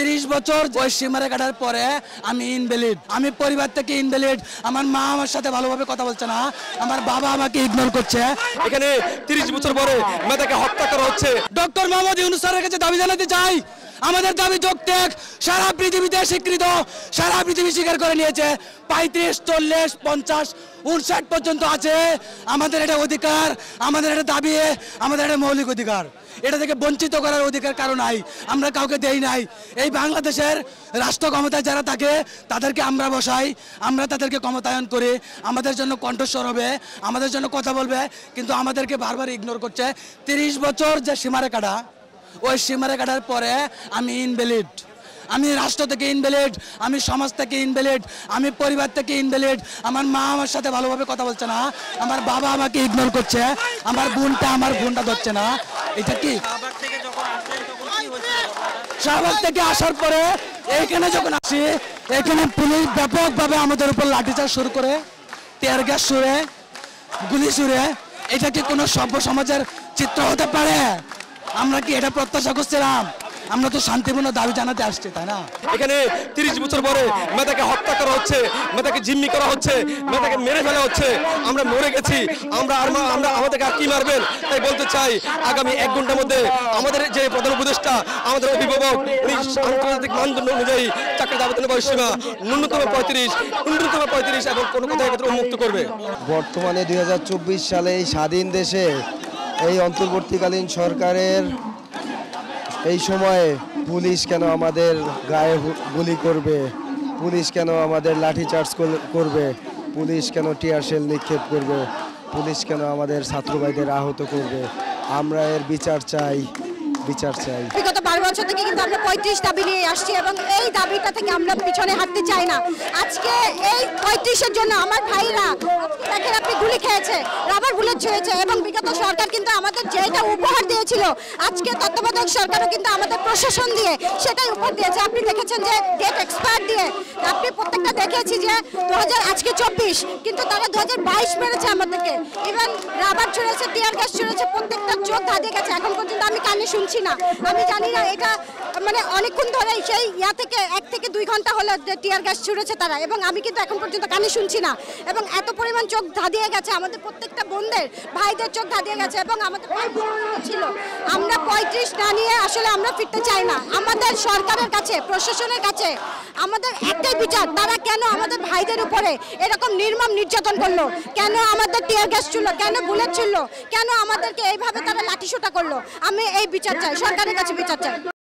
30 বছর ওই সীমারে কাটার পরে আমি ইনভ্যালিড, আমি পরিবার থেকে ইনভ্যালিড। আমার মা আমার সাথে ভালোভাবে কথা বলছে না, আমার বাবা আমাকে ইগনোর করছে। এখানে 30 বছর পরে মেয়েটাকে হত্যা করা হচ্ছে। ডক্টর মোহাম্মদ ইউনূস স্যারের কাছে দাবি জানাতে চাই, আমাদের দাবি যৌক্তিক, সারা পৃথিবীতে স্বীকৃত, সারা পৃথিবী স্বীকার করে নিয়েছে। 35, 40, 50, 59 পর্যন্ত আছে। আমাদের এটা অধিকার, আমাদের এটা দাবি, আমাদের এটা মৌলিক অধিকার। এটা থেকে বঞ্চিত করার অধিকার কারো নাই, আমরা কাউকে দেই নাই। এই বাংলাদেশের রাষ্ট্র ক্ষমতায় যারা থাকে তাদেরকে আমরা বসাই, আমরা তাদেরকে ক্ষমতায়ন করি, আমাদের জন্য কণ্ঠস্বর হবে, আমাদের জন্য কথা বলবে, কিন্তু আমাদেরকে বারবার ইগনোর করছে। 30 বছর যে সীমারেখাটা, ওই সীমারেখাটার পরে আমি ইনভ্যালিড, আমি রাষ্ট্র থেকে ইনভ্যালিড, আমি সমাজ থেকে ইনভ্যালিড, আমি পরিবার থেকে ইনভ্যালিড। আমার মা আমার সাথে ভালোভাবে কথা বলছে না, আমার বাবা আমাকে ইগনোর করছে, আমার বোনটা ধরছে না। এটা কি শাহবাগ থেকে আসার পরে এইখানে যখন আসি, এখানে পুলিশ ব্যাপকভাবে আমাদের উপর লাঠিচার্জ শুরু করে, টিয়ার গ্যাস ছুড়ে, গুলি ছুড়ে। এটা কি কোনো সভ্য সমাজের চিত্র হতে পারে? আমরা কি এটা প্রত্যাশা করছিলাম? আমরা তো শান্তিপূর্ণ দাবি জানাতে আসছি, তাই না? এখানে 30 বছর পরে মেয়েটাকে হত্যা করা হচ্ছে, মেয়েটাকে জিম্মি করা হচ্ছে, মেয়েটাকে মেরে ফেলা হচ্ছে। আমরা মরে গেছি, আমরা আমাদেরকে আর কি মারবেন? তাই বলতে চাই, আগামী 1 ঘন্টার মধ্যে আমাদের যে প্রধান উপদেষ্টা, আমাদের অভিভাবক, উনি আন্তর্জাতিক মানদণ্ড অনুযায়ী চাকরির আবেদনের বয়সসীমা ন্যূনতম 35 এবং কোনো কোথাও ক্ষেত্রে উন্মুক্ত করবে। বর্তমানে 2024 সালে এই স্বাধীন দেশে এই অন্তর্বর্তীকালীন সরকারের এই সময়ে পুলিশ কেন আমাদের গায়ে গুলি করবে, পুলিশ কেন আমাদের লাঠিচার্জ করবে, পুলিশ কেন টিয়ার শেল নিক্ষেপ করবে, পুলিশ কেন আমাদের ছাত্র ভাইদের আহত করবে? আমরা এর বিচার চাই। বিগত 12 বছর থেকে কিন্তু আমরা 35 দাবি নিয়ে আসছি এবং এই দাবিটা থেকে আমরা পিছনে হাঁটতে চাই না। আজকে এই 35-এর জন্য আমার ভাইরা দেখেন আপনি গুলি খেয়েছে, রাবার বুলেট ছুঁয়েছে এবং বিগত সরকার কিন্তু আমাদের যেটা উপহার দিয়েছিল, আজকে তত্ত্বাবধায়ক সরকারও কিন্তু আমাদের প্রশাসন দিয়ে সেটাই উপহার দিয়েছে। আপনি দেখেছেন যে ডেট এক্সপায়ার দিয়ে, আপনি প্রত্যেকটা দেখেছি যে 2000 আজকে 24, কিন্তু তারা 2022 মেরেছে আমাদেরকে। ইভেন রাবার ছুঁড়েছে, টিয়ার গ্যাস ছুঁড়েছে, প্রত্যেকটা চোখ ধাঁধিয়ে গেছে। এখন পর্যন্ত আমি কানে শুনছি না, আমি জানি না এটা মানে অনেকক্ষণ ধরে সেই থেকে 1 থেকে 2 ঘন্টা হলো টিয়ার গ্যাস ছুঁড়েছে তারা, এবং আমি কিন্তু এখন পর্যন্ত কানে শুনছি না। এবং এত পরিমাণ চোখ ধাঁধিয়ে গেছে, আমাদের প্রত্যেকটা বোনদের ভাইদের চোখ ধাঁধিয়ে গেছে। এবং আমাদের ছিল আমরা 35 না নিয়ে আসলে আমরা ফিরতে চাই না। আমাদের সরকারের কাছে, প্রশাসনের কাছে আমাদের একটাই বিচার, তারা কেন আমাদের ভাইদের উপরে এরকম নির্মম নির্যাতন করলো, কেন আমাদের টিয়ার গ্যাস ছুড়লো, কেন বুলেট ছুড়লো, কেন আমাদেরকে এইভাবে তারা লাঠিসোঁটা করলো। আমি এই বিচার চাই, সরকারের কাছে বিচার চাই।